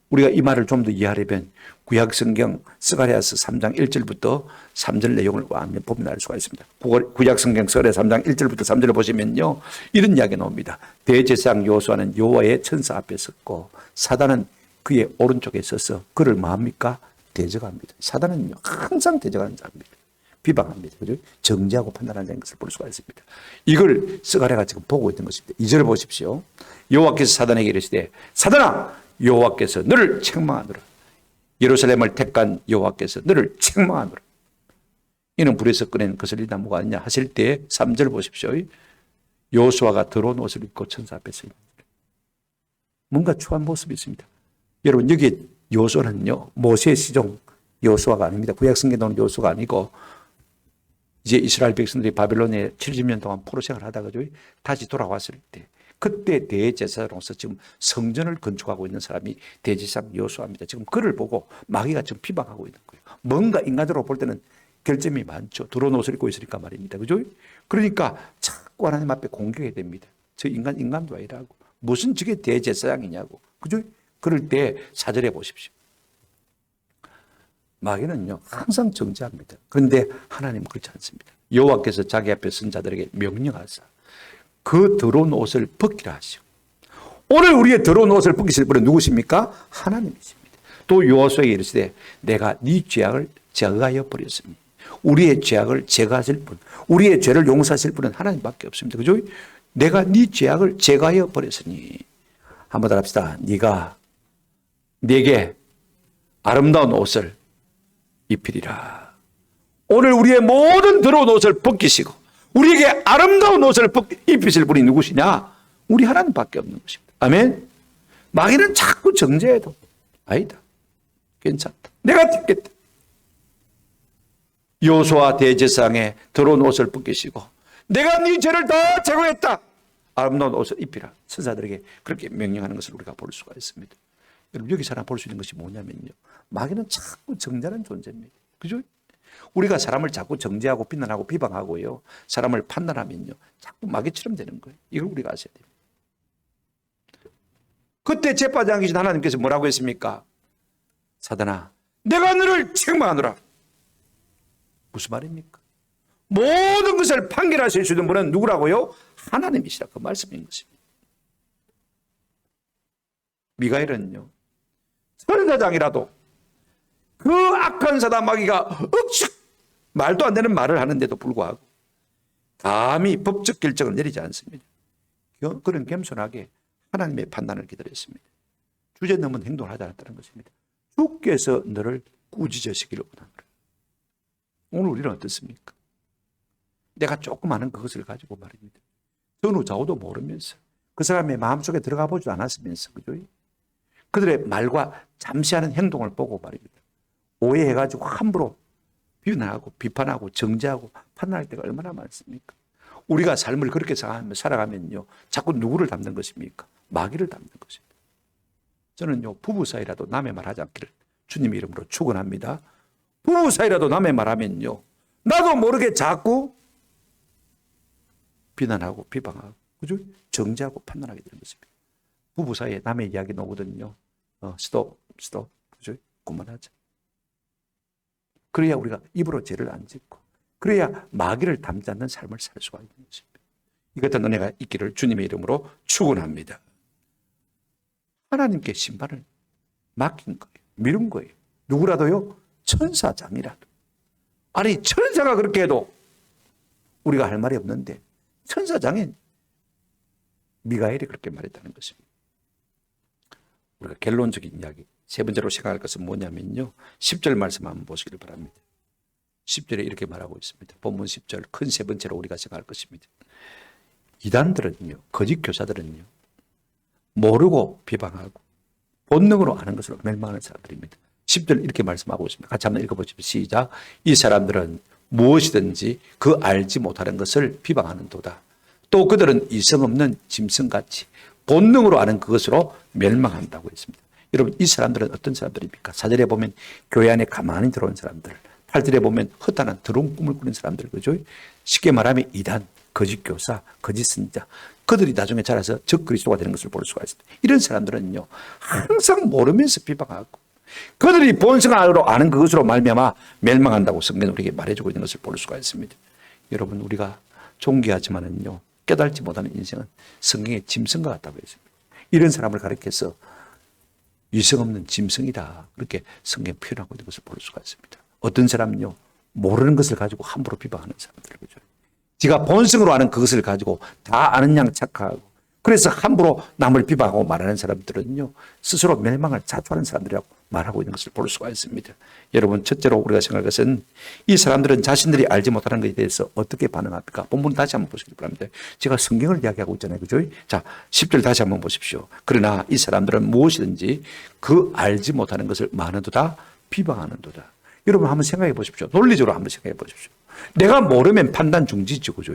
우리가 이 말을 좀 더 이해하려면 구약성경 스가랴서 3장 1절부터 3절 내용을 완전히 보면 알 수가 있습니다. 구약성경 스가랴 3장 1절부터 3절을 보시면요, 이런 이야기가 나옵니다. 대제사장 여호수아는 여호와의 천사 앞에 섰고 사단은 그의 오른쪽에 서서 그를 뭐합니까? 대적합니다. 사단은요 항상 대적하는 자입니다. 비방합니다. 그죠? 정죄하고 판단하는 것을 볼 수가 있습니다. 이걸 스가랴가 지금 보고 있는 것입니다. 2절을 보십시오. 여호와께서 사단에게 이르시되 사단아, 여호와께서 너를 책망하노라. 예루살렘을 택한 여호와께서 너를 책망하노라. 이는 불에서 꺼낸 거슬린 나무가 아니냐 하실 때 3절 보십시오. 여호수아가 더러운 옷을 입고 천사 앞에 서 있는 뭔가 추한 모습이 있습니다. 여러분, 여기 여호수아는요 모세의 시종 여호수아가 아닙니다. 구약성경에 나오는 여호수아가 아니고 이제 이스라엘 백성들이 바벨론에 70년 동안 포로 생활을 하다가 다시 돌아왔을 때 그때 대제사장으로서 지금 성전을 건축하고 있는 사람이 대제사장 여호수아입니다. 지금 그를 보고 마귀가 지금 비방하고 있는 거예요. 뭔가 인간적으로 볼 때는 결점이 많죠. 더러운 옷을 입고 있으니까 말입니다. 그죠? 그러니까 자꾸 하나님 앞에 공격해야 됩니다. 저 인간도 아니라고. 무슨 저게 대제사장이냐고. 그죠? 그럴 때 4절에 보십시오. 마귀는요 항상 정죄합니다. 그런데 하나님은 그렇지 않습니다. 여호와께서 자기 앞에 선 자들에게 명령하사 그 더러운 옷을 벗기라 하시고, 오늘 우리의 더러운 옷을 벗기실 분은 누구십니까? 하나님이십니다. 또 여호수아에게 이르시되 내가 네 죄악을 제거하여 버렸으니, 우리의 죄악을 제거하실 분, 우리의 죄를 용서하실 분은 하나님밖에 없습니다. 그죠? 내가 네 죄악을 제거하여 버렸으니, 한번 더 합시다. 네가 내게 아름다운 옷을 입히리라. 오늘 우리의 모든 더러운 옷을 벗기시고 우리에게 아름다운 옷을 입히실 분이 누구시냐? 우리 하나님밖에 없는 것입니다. 아멘. 마귀는 자꾸 정죄해도 아니다, 괜찮다, 내가 듣겠다. 여호수아 대제사장의 더러운 옷을 벗기시고 내가 네 죄를 다 제거했다, 아름다운 옷을 입히라. 천사들에게 그렇게 명령하는 것을 우리가 볼 수가 있습니다. 여러분, 여기서 하나 볼 수 있는 것이 뭐냐면요, 마귀는 자꾸 정죄하는 존재입니다. 그죠? 우리가 사람을 자꾸 정죄하고 비난하고 비방하고요, 사람을 판단하면요 자꾸 마귀처럼 되는 거예요. 이걸 우리가 아셔야 됩니다. 그때 재판장 계신 하나님께서 뭐라고 했습니까? 사단아, 내가 너를 책망하노라. 무슨 말입니까? 모든 것을 판결하실 수 있는 분은 누구라고요? 하나님이시라. 그 말씀인 것입니다. 미가엘은요 천사장이라도 그 악한 사단 마귀가 말도 안 되는 말을 하는데도 불구하고 감히 법적 결정을 내리지 않습니다. 그런 겸손하게 하나님의 판단을 기다렸습니다. 주제 넘은 행동을 하지 않았다는 것입니다. 주께서 너를 꾸짖으시기를 원합니다. 오늘 우리는 어떻습니까? 내가 조금 아는 그것을 가지고 말입니다. 전후 좌우도 모르면서 그 사람의 마음속에 들어가 보지도 않았으면서, 그죠? 그들의 말과 잠시 하는 행동을 보고 말입니다, 오해해가지고 함부로 비난하고 비판하고 정죄하고 판단할 때가 얼마나 많습니까? 우리가 삶을 그렇게 살아가면요 자꾸 누구를 닮는 것입니까? 마귀를 닮는 것입니다. 저는요 부부 사이라도 남의 말 하지 않기를 주님의 이름으로 축원합니다. 부부 사이라도 남의 말하면요 나도 모르게 자꾸 비난하고 비방하고, 그죠? 정죄하고 판단하게 되는 것입니다. 부부 사이에 남의 이야기 나오거든요. 스톱, 그죠? 그만하자. 그래야 우리가 입으로 죄를 안 짓고, 그래야 마귀를 닮지 않는 삶을 살 수가 있는 것입니다. 이 같은 은혜가 있기를 주님의 이름으로 축원합니다. 하나님께 심판을 맡긴 거예요. 미룬 거예요. 누구라도요? 천사장이라도. 아니, 천사가 그렇게 해도 우리가 할 말이 없는데 천사장인 미가엘이 그렇게 말했다는 것입니다. 우리가 결론적인 이야기, 세 번째로 생각할 것은 뭐냐면요 10절 말씀 한번 보시기를 바랍니다. 10절에 이렇게 말하고 있습니다. 본문 10절, 큰 세 번째로 우리가 생각할 것입니다. 이단들은요, 거짓 교사들은요 모르고 비방하고 본능으로 아는 것으로 멸망하는 사람들입니다. 10절 이렇게 말씀하고 있습니다. 같이 한번 읽어보시죠. 시작. 이 사람들은 무엇이든지 그 알지 못하는 것을 비방하는 도다. 또 그들은 이성 없는 짐승같이 본능으로 아는 그것으로 멸망한다고 했습니다. 여러분, 이 사람들은 어떤 사람들입니까? 4절에 보면 교회 안에 가만히 들어온 사람들, 8절에 보면 허탄한 더러운 꿈을 꾸는 사람들, 그죠? 쉽게 말하면 이단, 거짓 교사, 거짓 선지자, 그들이 나중에 자라서 적 그리스도가 되는 것을 볼 수가 있습니다. 이런 사람들은요, 항상 모르면서 비방하고 그들이 본성으로 아는 그것으로 말미암아 멸망한다고 성경은 우리에게 말해주고 있는 것을 볼 수가 있습니다. 여러분, 우리가 존귀하지만은요, 깨달지 못하는 인생은 성경의 짐승과 같다고 했습니다. 이런 사람을 가리켜서 위성 없는 짐승이다, 그렇게 성경에 표현하고 있는 것을 볼 수가 있습니다. 어떤 사람은요, 모르는 것을 가지고 함부로 비방하는 사람들, 그죠? 지가 본성으로 아는 그것을 가지고 다 아는 양 착각하고, 그래서 함부로 남을 비방하고 말하는 사람들은요, 스스로 멸망을 자초하는 사람들이라고 말하고 있는 것을 볼 수가 있습니다. 여러분, 첫째로 우리가 생각할 것은 이 사람들은 자신들이 알지 못하는 것에 대해서 어떻게 반응합니까? 본문 다시 한번 보시기 바랍니다. 제가 성경을 이야기하고 있잖아요, 그죠? 자, 10절 다시 한번 보십시오. 그러나 이 사람들은 무엇이든지 그 알지 못하는 것을 많은도다 비방하는도다. 여러분, 한번 생각해 보십시오. 논리적으로 한번 생각해 보십시오. 내가 모르면 판단 중지죠, 그죠?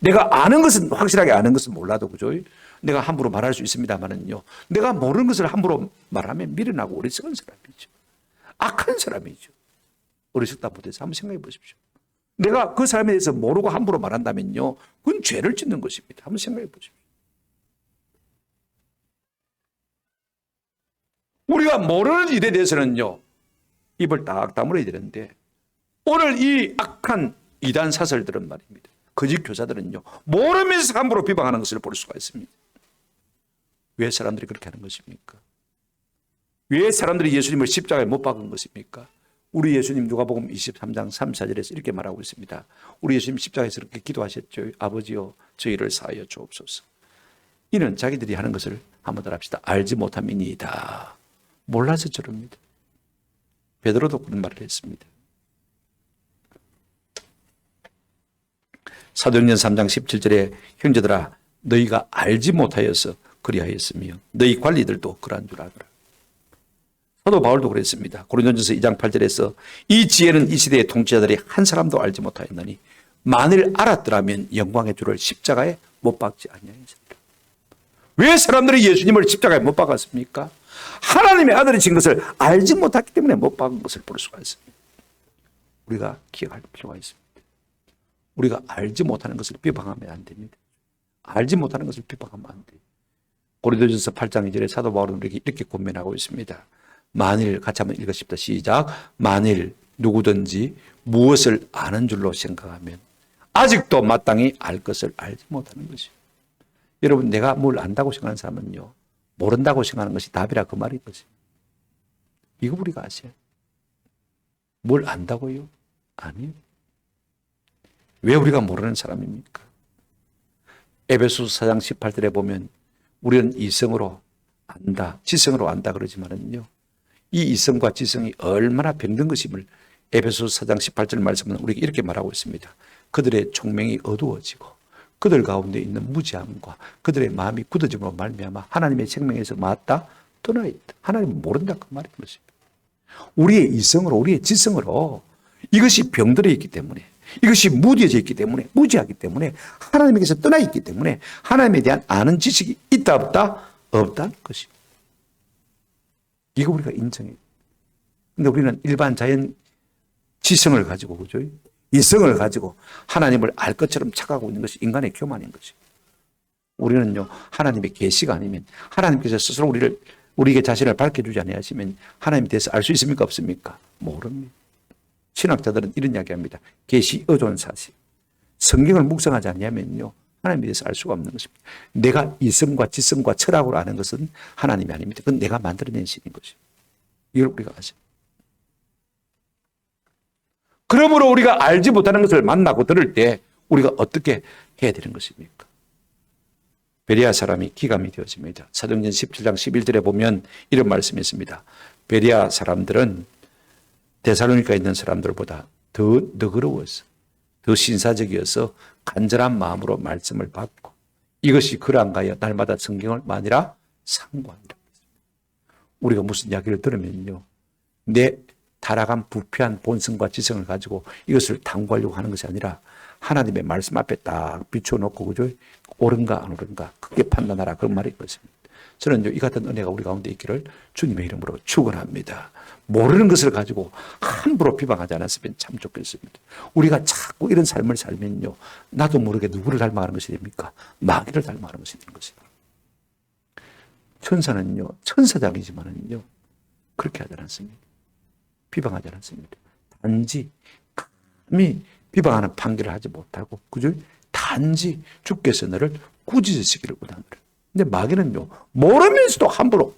내가 아는 것은, 확실하게 아는 것은 몰라도, 그죠? 내가 함부로 말할 수 있습니다만은요, 내가 모르는 것을 함부로 말하면 미련하고 어리석은 사람이죠. 악한 사람이죠. 어리석다 못해서 한번 생각해 보십시오. 내가 그 사람에 대해서 모르고 함부로 말한다면요, 그건 죄를 짓는 것입니다. 한번 생각해 보십시오. 우리가 모르는 일에 대해서는요, 입을 딱 다물어야 되는데, 오늘 이 악한 이단 사설들은 말입니다, 거짓 교사들은요, 모르면서 함부로 비방하는 것을 볼 수가 있습니다. 왜 사람들이 그렇게 하는 것입니까? 왜 사람들이 예수님을 십자가에 못 박은 것입니까? 우리 예수님 누가복음 23장 3, 4절에서 이렇게 말하고 있습니다. 우리 예수님 십자가에서 이렇게 기도하셨죠. 아버지여, 저희를 사하여 주옵소서. 이는 자기들이 하는 것을 한번 더 합시다. 알지 못함이니이다. 몰라서 저럽니다. 베드로도 그런 말을 했습니다. 사도행전 3장 17절에 형제들아, 너희가 알지 못하여서 그리하였으며 너희 관리들도 그러한 줄 알아라. 사도 바울도 그랬습니다. 고린도전서 2장 8절에서 이 지혜는 이 시대의 통치자들이 한 사람도 알지 못하였나니 만일 알았더라면 영광의 주를 십자가에 못 박지 아니하였습니다. 왜 사람들이 예수님을 십자가에 못 박았습니까? 하나님의 아들이 진 것을 알지 못했기 때문에 못 박은 것을 볼 수가 있습니다. 우리가 기억할 필요가 있습니다. 우리가 알지 못하는 것을 비방하면 안 됩니다. 알지 못하는 것을 비방하면 안 돼요. 고린도전서 8장 2절에 사도 바울은 우리에게 이렇게 권면하고 있습니다. 만일, 같이 한번 읽으십시다. 시작. 만일 누구든지 무엇을 아는 줄로 생각하면 아직도 마땅히 알 것을 알지 못하는 것이에요. 여러분, 내가 뭘 안다고 생각하는 사람은요, 모른다고 생각하는 것이 답이라 그 말인 것이에요. 이거 우리가 아세요? 뭘 안다고요? 아니요. 왜 우리가 모르는 사람입니까? 에베소서 4장 18절에 보면 우리는 이성으로 안다, 지성으로 안다 그러지만은요, 이 이성과 지성이 얼마나 병든 것임을 에베소서 4장 18절 말씀은 우리에게 이렇게 말하고 있습니다. 그들의 총명이 어두워지고 그들 가운데 있는 무지함과 그들의 마음이 굳어짐으로 말미암아 하나님의 생명에서 맞다 떠나 있다. 하나님을 모른다 그 말인 것입니다. 우리의 이성으로, 우리의 지성으로 이것이 병들어 있기 때문에, 이것이 무뎌져 있기 때문에, 무지하기 때문에, 하나님에게서 떠나 있기 때문에 하나님에 대한 아는 지식이 있다 없다? 없다는 것입니다. 이거 우리가 인정해요. 근데 우리는 일반 자연 지성을 가지고, 그죠? 이성을 가지고 하나님을 알 것처럼 착각하고 있는 것이 인간의 교만인 것이에요. 우리는요, 하나님의 계시가 아니면, 하나님께서 스스로 우리에게 자신을 밝혀주지 아니하시면 하나님에 대해서 알 수 있습니까? 없습니까? 모릅니다. 신학자들은 이런 이야기합니다. 계시 의존 사실. 성경을 묵상하지 않으면요, 하나님에 대해서 알 수가 없는 것입니다. 내가 이성과 지성과 철학으로 아는 것은 하나님이 아닙니다. 그건 내가 만들어낸 신인 것입니다. 이걸 우리가 아죠. 그러므로 우리가 알지 못하는 것을 만나고 들을 때 우리가 어떻게 해야 되는 것입니까? 베레아 사람이 기감이 되어집니다. 사도행전 17장 11절에 보면 이런 말씀이 있습니다. 베레아 사람들은 데살로니가에 있는 사람들보다 더 너그러워서, 더 신사적이어서 간절한 마음으로 말씀을 받고 이것이 그러한가하여 날마다 성경을 마니라 상고한다. 우리가 무슨 이야기를 들으면요, 내 타락한 부패한 본성과 지성을 가지고 이것을 탐구하려고 하는 것이 아니라 하나님의 말씀 앞에 딱 비춰놓고, 그죠? 옳은가 안 옳은가 크게 판단하라, 그런 말이 있습니다. 저는 이 같은 은혜가 우리 가운데 있기를 주님의 이름으로 축원합니다. 모르는 것을 가지고 함부로 비방하지 않았으면 참 좋겠습니다. 우리가 자꾸 이런 삶을 살면요, 나도 모르게 누구를 닮아가는 것이 됩니까? 마귀를 닮아가는 것이 되는 것입니다. 천사는요, 천사장이지만은요, 그렇게 하지 않습니다. 비방하지 않습니다. 단지 감히 비방하는 판결을 하지 못하고, 그죠? 단지 주께서 너를 꾸짖으시기를 원하노라. 근데 마귀는요, 모르면서도 함부로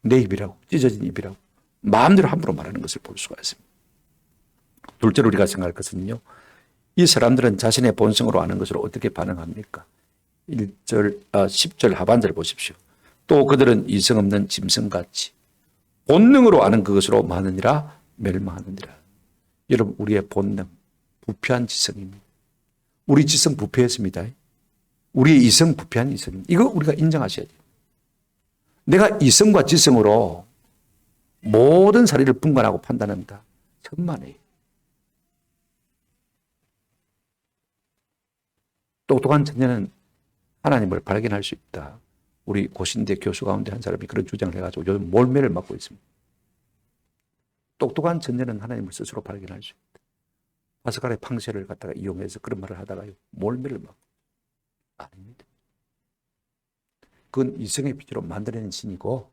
내 입이라고, 찢어진 입이라고 마음대로 함부로 말하는 것을 볼 수가 있습니다. 둘째로 우리가 생각할 것은요, 이 사람들은 자신의 본성으로 아는 것으로 어떻게 반응합니까? 10절 하반절 보십시오. 또 그들은 이성 없는 짐승같이 본능으로 아는 그것으로 많으니라 멸망하느니라. 여러분, 우리의 본능, 부패한 지성입니다. 우리 지성 부패했습니다. 우리의 이성 부패한 이성입니다. 이거 우리가 인정하셔야 돼요. 내가 이성과 지성으로 모든 사리를 분간하고 판단한다. 천만에요. 똑똑한 자녀는 하나님을 발견할 수 있다. 우리 고신대 교수 가운데 한 사람이 그런 주장을 해가지고 요즘 몰매를 맞고 있습니다. 똑똑한 전녀는 하나님을 스스로 발견할 수 있다. 파스칼의 팡세를 갖다가 이용해서 그런 말을 하다가 몰매를 맞고. 아닙니다. 그건 이성의 빛으로 만들어낸 신이고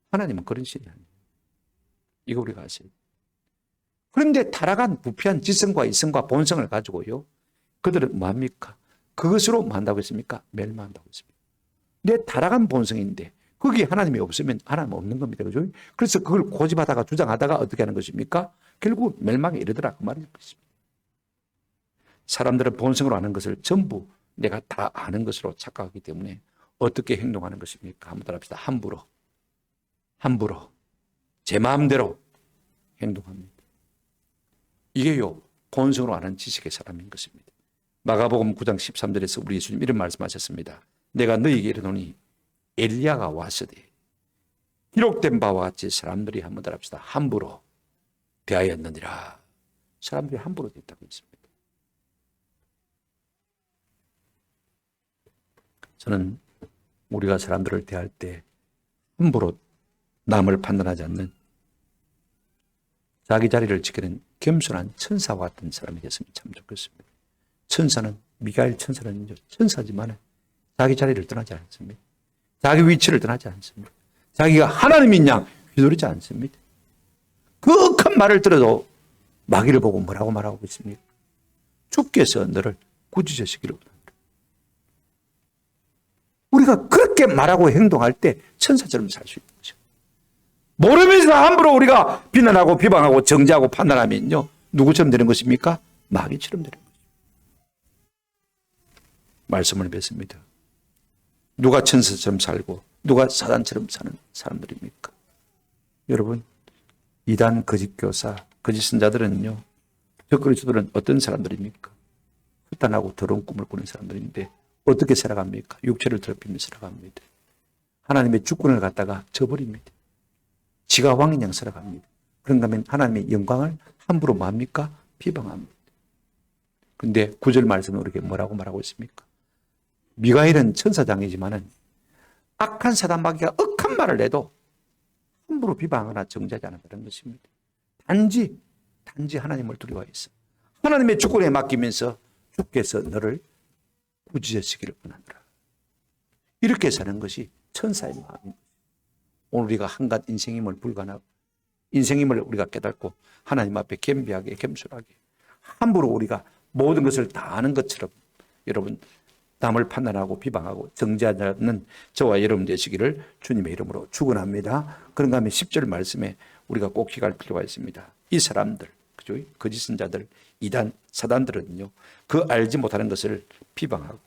하나님은 그런 신이 아니에요. 이거 우리가 아셔야 돼요. 그런데 타락한 부패한 지성과 이성과 본성을 가지고요, 그들은 뭐합니까? 그것으로 뭐 한다고 했습니까? 멸망한다고 했습니다. 내 타락한 본성인데 거기에 하나님이 없으면 하나님 없는 겁니다. 그죠? 그래서 그걸 고집하다가 주장하다가 어떻게 하는 것입니까? 결국 멸망에 이르더라 그 말인 것입니다. 사람들은 본성으로 아는 것을 전부 내가 다 아는 것으로 착각하기 때문에 어떻게 행동하는 것입니까? 한번 따라합시다. 함부로 제 마음대로 행동합니다. 이게요, 본성으로 아는 지식의 사람인 것입니다. 마가복음 9장 13절에서 우리 예수님 이런 말씀하셨습니다. 내가 너희에게 이르노니 엘리야가 왔으되 기록된 바와 같이 사람들이 한번 따라합시다. 함부로 대하였느니라. 사람들이 함부로 됐다고 했습니다. 저는 우리가 사람들을 대할 때 함부로 남을 판단하지 않는 자기 자리를 지키는 겸손한 천사와 같은 사람이 됐으면 참 좋겠습니다. 천사는, 미가엘 천사는 천사지만 자기 자리를 떠나지 않습니다. 자기 위치를 떠나지 않습니다. 자기가 하나님인 양 휘두르지 않습니다. 그 큰 말을 들어도 마귀를 보고 뭐라고 말하고 있습니까? 주께서 너를 꾸짖으시기를 원합니다. 우리가 그렇게 말하고 행동할 때 천사처럼 살 수 있는 거죠. 모르면서 함부로 우리가 비난하고 비방하고 정죄하고 판단하면요, 누구처럼 되는 것입니까? 마귀처럼 되는 거죠. 말씀을 뵙습니다. 누가 천사처럼 살고 누가 사단처럼 사는 사람들입니까? 여러분, 이단 거짓 교사, 거짓 선자들은요, 저 그리스도들은 어떤 사람들입니까? 흑단하고 더러운 꿈을 꾸는 사람들인데 어떻게 살아갑니까? 육체를 더럽히며 살아갑니다. 하나님의 주권을 갖다가 저버립니다. 지가 왕인 양 살아갑니다. 그런가 하면 하나님의 영광을 함부로 뭡니까? 비방합니다. 그런데 9절 말씀은 우리에게 뭐라고 말하고 있습니까? 미가엘은 천사장이지만은 악한 사단 마귀가 억한 말을 해도 함부로 비방하거나 정죄하지 않았다는 것입니다. 단지 하나님을 두려워했어. 하나님의 주권에 맡기면서 주께서 너를 꾸짖으시기를 원하노라. 이렇게 사는 것이 천사의 마음입니다. 오늘 우리가 한갓 인생임을 불가하고 인생임을 우리가 깨닫고 하나님 앞에 겸비하게 겸손하게 함부로 우리가 모든 것을 다 아는 것처럼 여러분 남을 판단하고 비방하고 정죄하지 않는 저와 여러분 되시기를 주님의 이름으로 축원합니다. 그런가 하면 10절 말씀에 우리가 꼭 기할 필요가 있습니다. 이 사람들, 그죠? 거짓 선자들, 이단, 사단들은요, 그 알지 못하는 것을 비방하고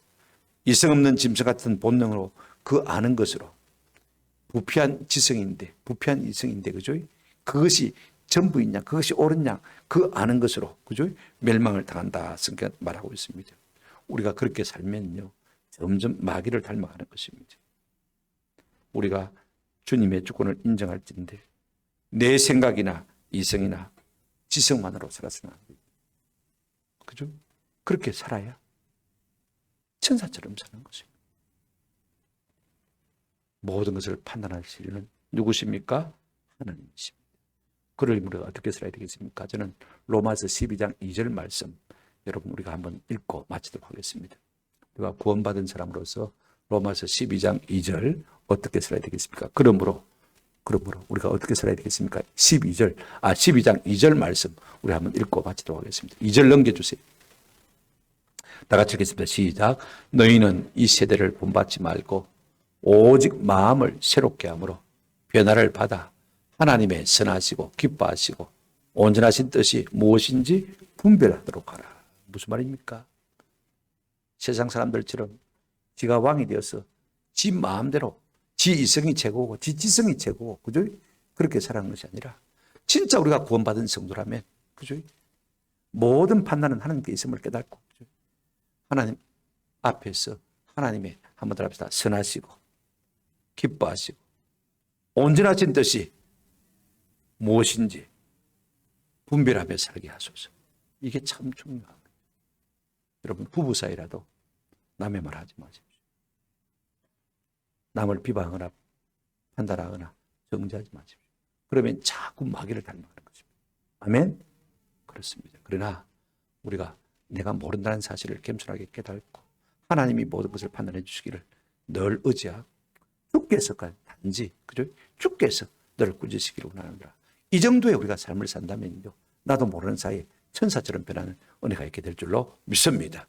이성 없는 짐승 같은 본능으로 그 아는 것으로 부패한 지성인데, 부패한 이성인데, 그죠? 그것이 전부인 양, 그것이 옳은 양, 그 아는 것으로, 그죠? 멸망을 당한다. 성경 말하고 있습니다. 우리가 그렇게 살면요, 점점 마귀를 닮아가는 것입니다. 우리가 주님의 주권을 인정할진데 내 생각이나 이성이나 지성만으로 살아서는 안 됩니다. 그죠? 그렇게 살아야 천사처럼 사는 것입니다. 모든 것을 판단하실 이는 누구십니까? 하나님이십니다. 그를 우리가 어떻게 살아야 되겠습니까? 저는 로마서 12장 2절 말씀 여러분 우리가 한번 읽고 마치도록 하겠습니다. 우리가 구원받은 사람으로서 로마서 12장 2절 어떻게 살아야 되겠습니까? 그러므로 우리가 어떻게 살아야 되겠습니까? 12장 2절 말씀 우리 한번 읽고 마치도록 하겠습니다. 2절 넘겨주세요. 다 같이 읽겠습니다. 시작. 너희는 이 세대를 본받지 말고 오직 마음을 새롭게 함으로 변화를 받아 하나님의 선하시고 기뻐하시고 온전하신 뜻이 무엇인지 분별하도록 하라. 무슨 말입니까? 세상 사람들처럼 지가 왕이 되어서 지 마음대로 지 이성이 최고고 지 지성이 최고고 그죠? 그렇게 살아가는 것이 아니라 진짜 우리가 구원받은 성도라면 그죠? 모든 판단은 하나님께 있음을 깨닫고 그죠? 하나님 앞에서 하나님의 한번 더 합시다. 선하시고 기뻐하시고 온전하신 뜻이 무엇인지 분별하며 살게 하소서. 이게 참 중요합니다. 여러분 부부 사이라도 남의 말 하지 마십시오. 남을 비방하거나 판단하거나 정죄하지 마십시오. 그러면 자꾸 마귀를 닮아가는 것입니다. 아멘? 그렇습니다. 그러나 우리가 내가 모른다는 사실을 겸손하게 깨닫고 하나님이 모든 것을 판단해 주시기를 늘 의지하고 주께서까지 단지 그죠? 주께서 너를 꾸짖으시기를 원하노라. 이 정도의 우리가 삶을 산다면요 나도 모르는 사이에 천사처럼 변하는 은혜가 있게 될 줄로 믿습니다.